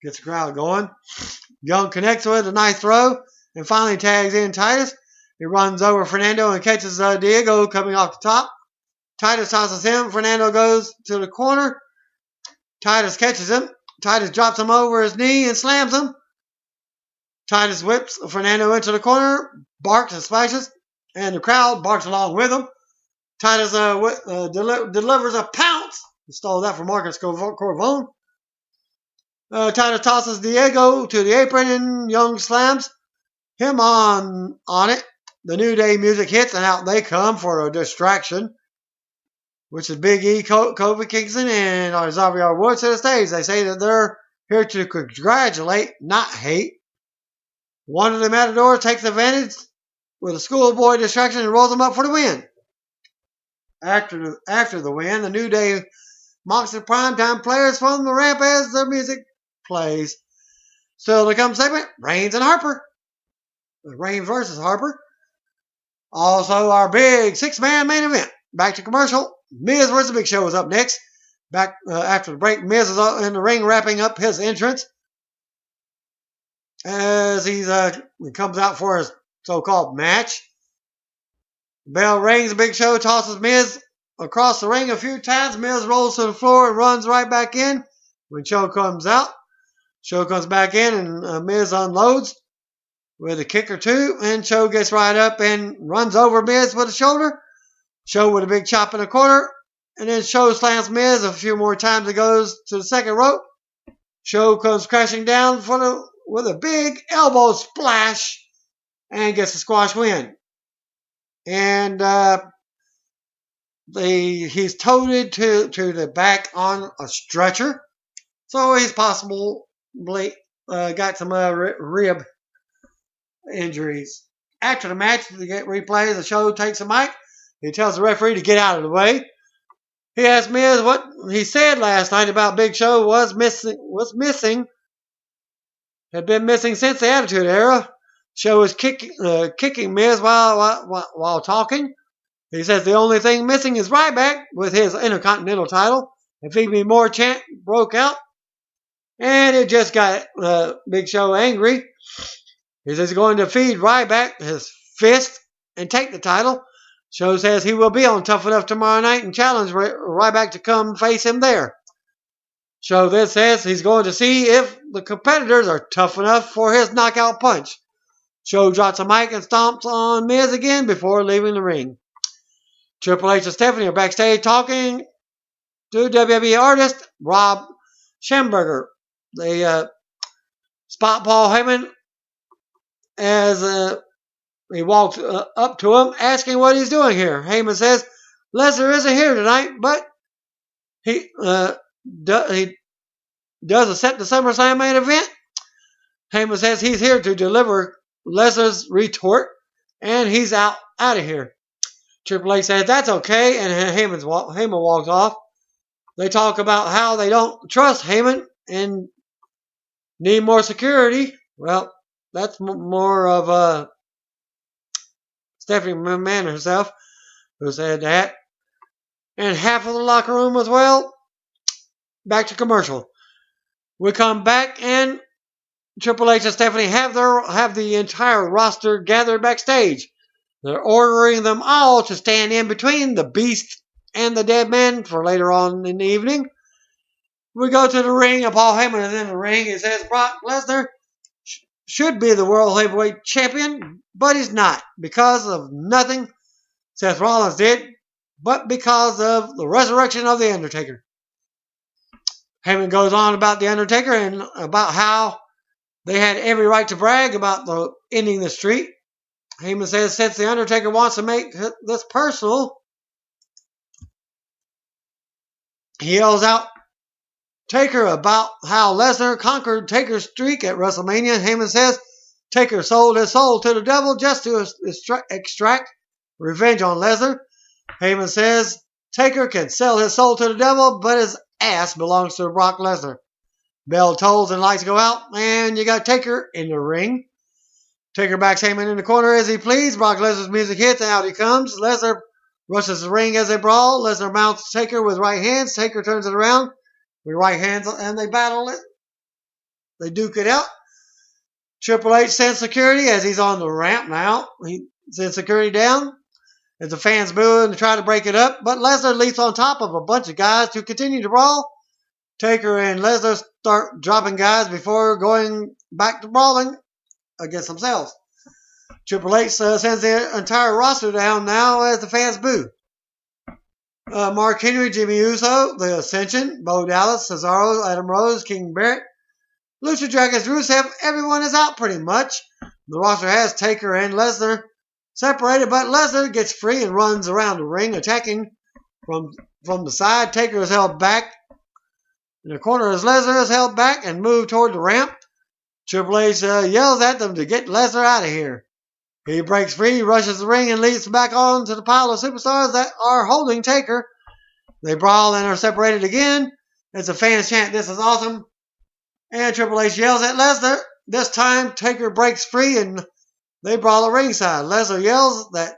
Gets the crowd going. Young connects with a nice throw and finally tags in Titus. He runs over Fernando and catches Diego coming off the top. Titus tosses him. Fernando goes to the corner. Titus catches him. Titus drops him over his knee and slams him. Titus whips Fernando into the corner, barks and splashes, and the crowd barks along with him. Titus delivers a pounce. He stole that from Marcus Corvone. Titus tosses Diego to the apron and Young slams him on it. The New Day music hits and out they come for a distraction, which is Big E, Kofi Kingston, and Xavier Woods to the stage. They say that they're here to congratulate, not hate. One of the Matadors takes advantage with a schoolboy distraction and rolls them up for the win. After the win, the New Day mocks the primetime players from the ramp as the music plays. Still to come segment, Reigns and Harper. Reigns versus Harper. Also, our big six-man main event. Back to commercial. Miz versus Big Show is up next. Back after the break, Miz is in the ring wrapping up his entrance as he comes out for his so-called match. Bell rings. Big Show tosses Miz across the ring a few times. Miz rolls to the floor and runs right back in. When Show comes out, Show comes back in and Miz unloads with a kick or two. And Show gets right up and runs over Miz with a shoulder. Show with a big chop in the corner. And then Show slams Miz a few more times and goes to the second rope. Show comes crashing down with a big elbow splash and gets a squash win. And he's toted to the back on a stretcher. So he's possibly got some rib injuries. After the match, to get replay, the Show takes a mic. He tells the referee to get out of the way. He asked Miz what he said last night about Big Show was missing. Had been missing since the Attitude Era. Show was kicking Miz while talking. He says the only thing missing is Ryback with his Intercontinental title. If he be more chant broke out. And it just got Big Show angry. He says he's going to feed Ryback his fist and take the title. Show says he will be on Tough Enough tomorrow night and challenge Ryback to come face him there. Show then says he's going to see if the competitors are tough enough for his knockout punch. Show drops a mic and stomps on Miz again before leaving the ring. Triple H and Stephanie are backstage talking to WWE artist Rob Schamberger. They spot Paul Heyman as he walks up to him, asking what he's doing here. Heyman says Lesnar isn't here tonight, but he does accept the SummerSlam main event. Heyman says he's here to deliver Lesnar's retort, and he's out of here. Triple H says that's okay, and Heyman walks off. They talk about how they don't trust Heyman and need more security. Well, that's more of Stephanie McMahon herself who said that. And half of the locker room as well. Back to commercial. We come back and Triple H and Stephanie have the entire roster gathered backstage. They're ordering them all to stand in between the Beast and the Dead Man for later on in the evening. We go to the ring, and Paul Heyman is in the ring. He says Brock Lesnar should be the World Heavyweight Champion, but he's not because of nothing Seth Rollins did, but because of the resurrection of The Undertaker. Heyman goes on about The Undertaker and about how they had every right to brag about ending the streak. Heyman says since The Undertaker wants to make this personal, he yells out Taker about how Lesnar conquered Taker's streak at WrestleMania. Heyman says Taker sold his soul to the devil just to extract revenge on Lesnar. Heyman says Taker can sell his soul to the devil, but his ass belongs to Brock Lesnar. Bell tolls and lights go out, and you got Taker in the ring. Taker backs Heyman in the corner as he pleads. Brock Lesnar's music hits, and out he comes. Lesnar rushes the ring as they brawl. Lesnar mounts Taker with right hands. Taker turns it around with right hands, and they battle it. They duke it out. Triple H sends security as he's on the ramp now. He sends security down as the fans boo and try to break it up. But Lesnar leaps on top of a bunch of guys to continue to brawl. Taker and Lesnar start dropping guys before going back to brawling against themselves. Triple H sends the entire roster down now as the fans boo. Mark Henry, Jimmy Uso, The Ascension, Bo Dallas, Cesaro, Adam Rose, King Barrett, Lucha Dragons, Rusev, everyone is out pretty much. The roster has Taker and Lesnar separated, but Lesnar gets free and runs around the ring, attacking from the side. Taker is held back. In the corner as Lesnar is held back and moved toward the ramp. Triple H yells at them to get Lesnar out of here. He breaks free, rushes the ring, and leaps back on to the pile of superstars that are holding Taker. They brawl and are separated again as the fans chant, "This is awesome." And Triple H yells at Lesnar. This time, Taker breaks free and they brawl at ringside. Lesnar yells that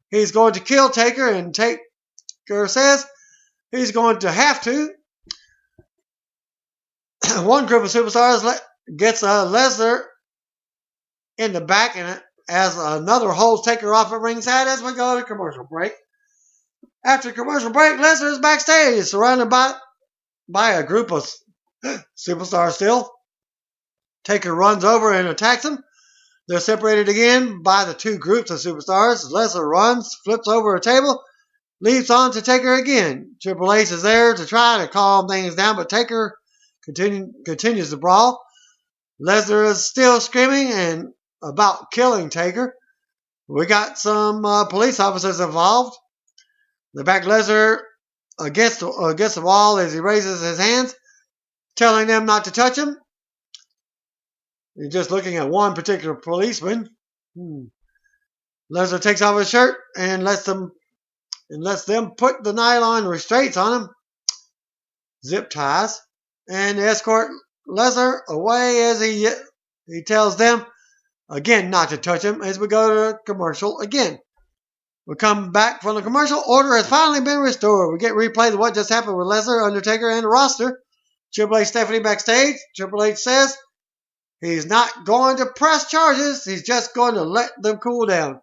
he's going to kill Taker, and Taker says he's going to have to. One group of superstars gets Lesnar in the back, and as another holds Taker off at ringside as we go to commercial break. After commercial break, Lesnar is backstage, surrounded by a group of superstars still. Taker runs over and attacks him. They're separated again by the two groups of superstars. Lesnar runs, flips over a table, leaps on to Taker again. Triple H is there to try to calm things down, but Taker continues to brawl. Lesnar is still screaming and about killing Taker. We got some police officers involved. They back Lesnar against the wall as he raises his hands, telling them not to touch him. He's just looking at one particular policeman. Lesnar takes off his shirt and lets them put the nylon restraints on him, zip ties, and escort Lesnar away as he tells them again not to touch him as we go to commercial again. We come back from the commercial. Order has finally been restored. We get replay of what just happened with Lesnar, Undertaker, and the roster. Triple H, Stephanie backstage. Triple H says he's not going to press charges. He's just going to let them cool down.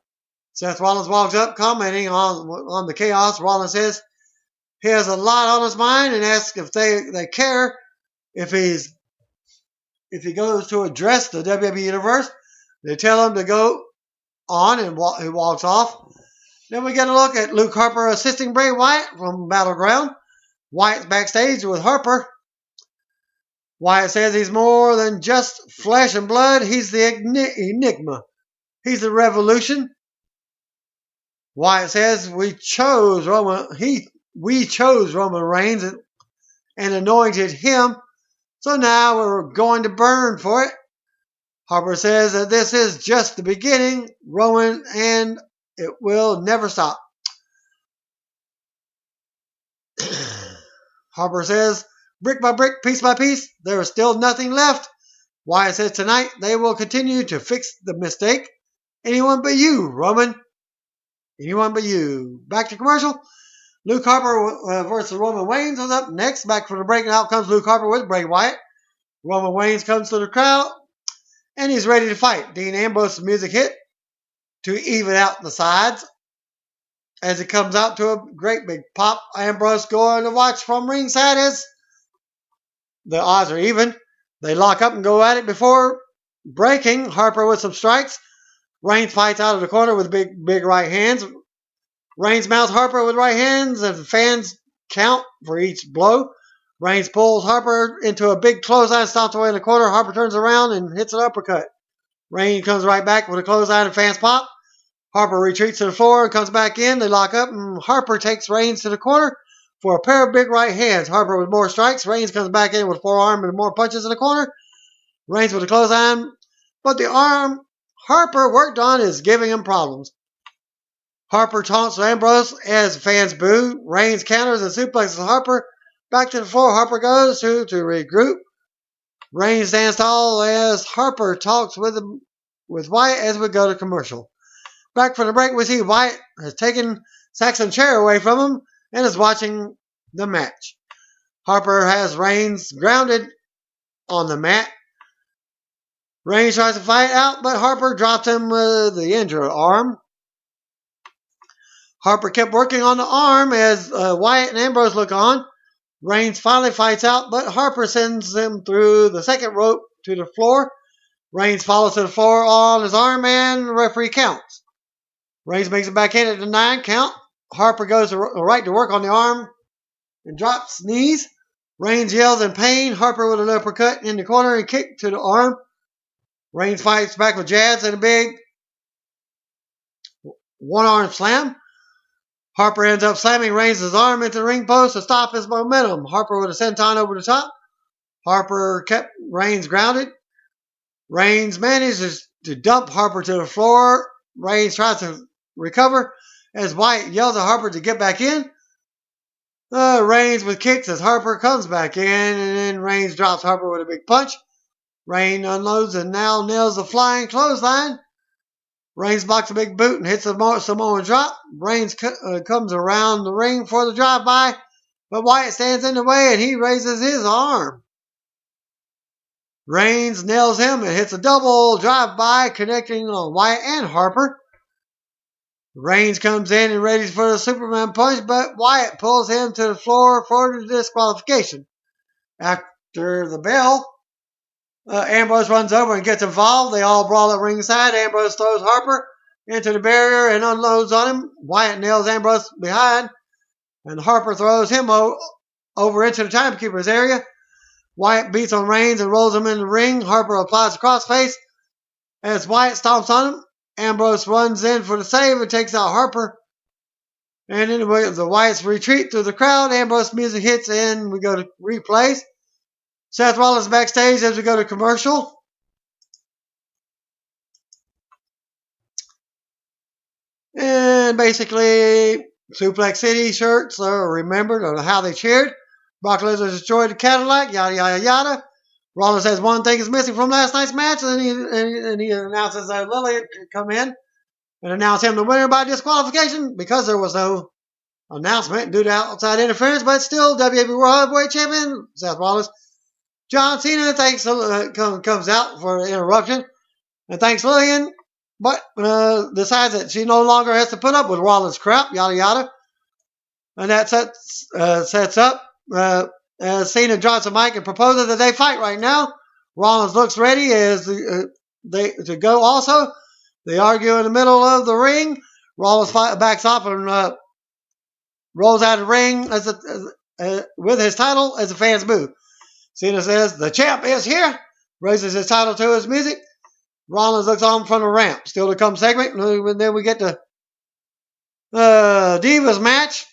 Seth Rollins walks up, commenting on the chaos. Rollins says he has a lot on his mind and asks if they care if he goes to address the WWE Universe. They tell him to go on, and he walks off. Then we get a look at Luke Harper assisting Bray Wyatt from Battleground. Wyatt's backstage with Harper. Wyatt says he's more than just flesh and blood. He's the enigma. He's the revolution. Wyatt says we chose Roman Reigns and anointed him, so now we're going to burn for it. Harper says that this is just the beginning, Roman, and it will never stop. Harper says, brick by brick, piece by piece, there is still nothing left. Wyatt says tonight they will continue to fix the mistake. Anyone but you, Roman. Anyone but you. Back to commercial. Luke Harper versus Roman Reigns is up next. Back from the break, and out comes Luke Harper with Bray Wyatt. Roman Reigns comes to the crowd, and he's ready to fight. Dean Ambrose's music hit to even out the sides. As it comes out to a great big pop, Ambrose going to watch from ringside as the odds are even. They lock up and go at it before breaking. Harper with some strikes. Reigns fights out of the corner with big right hands. Reigns mounts Harper with right hands, and the fans count for each blow. Reigns pulls Harper into a big clothesline, stomps away in the corner. Harper turns around and hits an uppercut. Reigns comes right back with a clothesline and fans pop. Harper retreats to the floor and comes back in. They lock up, and Harper takes Reigns to the corner for a pair of big right hands. Harper with more strikes. Reigns comes back in with a forearm and more punches in the corner. Reigns with a clothesline, but the arm Harper worked on is giving him problems. Harper taunts Ambrose as fans boo. Reigns counters and suplexes Harper back to the floor. Harper goes to regroup. Reigns stands tall as Harper talks with Wyatt as we go to commercial. Back from the break, we see Wyatt has taken Saxon's chair away from him and is watching the match. Harper has Reigns grounded on the mat. Reigns tries to fight out, but Harper drops him with the injured arm. Harper kept working on the arm as Wyatt and Ambrose look on. Reigns finally fights out, but Harper sends him through the second rope to the floor. Reigns follows to the floor on his arm, and the referee counts. Reigns makes it back in at the 9 count. Harper goes right to work on the arm and drops knees. Reigns yells in pain. Harper with an uppercut in the corner and kick to the arm. Reigns fights back with jabs and a big one-arm slam. Harper ends up slamming Reigns' arm into the ring post to stop his momentum. Harper with a senton over the top. Harper kept Reigns grounded. Reigns manages to dump Harper to the floor. Reigns tries to recover as Wyatt yells at Harper to get back in. Reigns with kicks as Harper comes back in, and then Reigns drops Harper with a big punch. Reigns unloads and now nails the flying clothesline. Reigns blocks a big boot and hits a Samoan drop. Reigns comes around the ring for the drive-by, but Wyatt stands in the way and he raises his arm. Reigns nails him and hits a double drive-by connecting on Wyatt and Harper. Reigns comes in and ready for the Superman punch, but Wyatt pulls him to the floor for the disqualification. After the bell, Ambrose runs over and gets involved. They all brawl at ringside. Ambrose throws Harper into the barrier and unloads on him. Wyatt nails Ambrose behind, and Harper throws him over into the timekeeper's area. Wyatt beats on Reigns and rolls him in the ring. Harper applies a crossface. As Wyatt stomps on him, Ambrose runs in for the save and takes out Harper. And then the Wyatts retreat through the crowd. Ambrose music hits and we go to replays. Seth Rollins backstage as we go to commercial. And basically, Suplex City shirts are remembered on how they cheered. Brock Lesnar destroyed the Cadillac, yada, yada, yada. Rollins says one thing is missing from last night's match, and he announces that Lillian could come in and announce him the winner by disqualification because there was no announcement due to outside interference, but still WWE World Heavyweight Champion Seth Rollins. John Cena comes out for an interruption and thanks Lillian, but decides that she no longer has to put up with Rollins' crap, yada yada. And that sets up as Cena drops the mic and proposes that they fight right now. Rollins looks ready as to go also. They argue in the middle of the ring. Rollins backs off and rolls out of the ring with his title as the fans boo. Cena says, "The champ is here," raises his title to his music. Rollins looks on from the ramp. Still to come segment. And then we get the Divas match.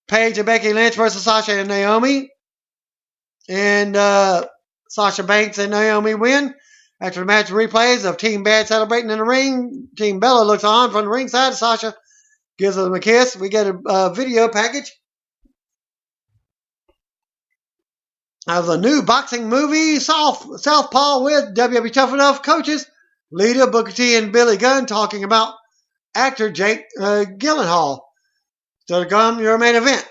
Paige and Becky Lynch versus Sasha and Naomi. And Sasha Banks and Naomi win. After the match replays of Team Bad celebrating in the ring, Team Bella looks on from the ringside. Sasha gives them a kiss. We get a video package of the new boxing movie, Southpaw, with WWE Tough Enough coaches Lita, Booker T, and Billy Gunn talking about actor Jake Gyllenhaal. Still to come, your main event.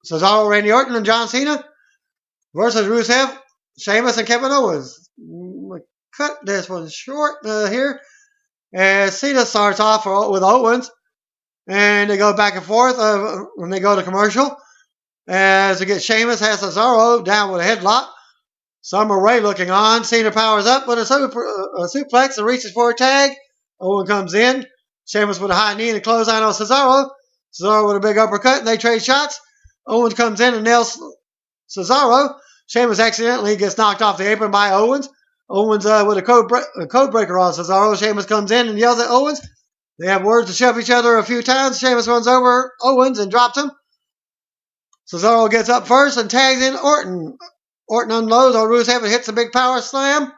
Cesaro, Randy Orton, and John Cena versus Rusev, Sheamus, and Kevin Owens. Cut this one short here. As Cena starts off with Owens, and they go back and forth when they go to commercial. As we get Sheamus has Cesaro down with a headlock. Summer Rae looking on. Cena powers up with a suplex and reaches for a tag. Owen comes in. Sheamus with a high knee and a clothesline on Cesaro. Cesaro with a big uppercut, and they trade shots. Owens comes in and nails Cesaro. Sheamus accidentally gets knocked off the apron by Owens. Owens with a code breaker on Cesaro. Sheamus comes in and yells at Owens. They have words to shove each other a few times. Sheamus runs over Owens and drops him. Cesaro gets up first and tags in Orton. Orton unloads on Rusev and hits a big power slam.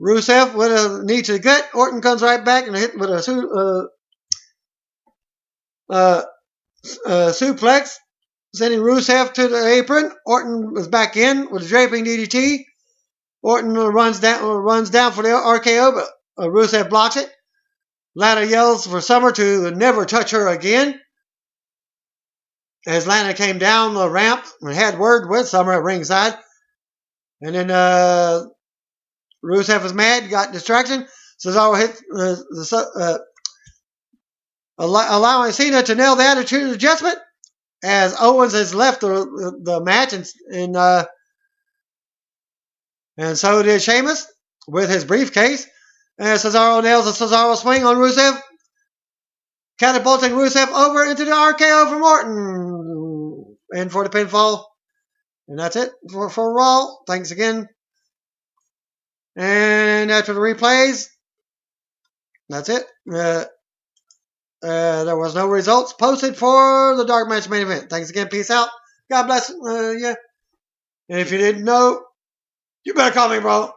Rusev with a knee to the gut. Orton comes right back and hits with a suplex, sending Rusev to the apron. Orton was back in with a draping DDT. Orton runs down for the RKO, but Rusev blocks it. Lana yells for Summer to never touch her again. As Lana came down the ramp and had word with Summer at ringside. And then Rusev was mad, got distraction. Cesaro hit allowing Cena to nail the Attitude Adjustment. As Owens has left the match, and so did Sheamus with his briefcase. And Cesaro nails a Cesaro swing on Rusev, catapulting Rusev over into the RKO from Orton. And for the pinfall. And that's it for Raw. Thanks again. And after the replays, that's it. There was no results posted for the Dark Match main event. Thanks again. Peace out. God bless you. And if you didn't know, you better call me, bro.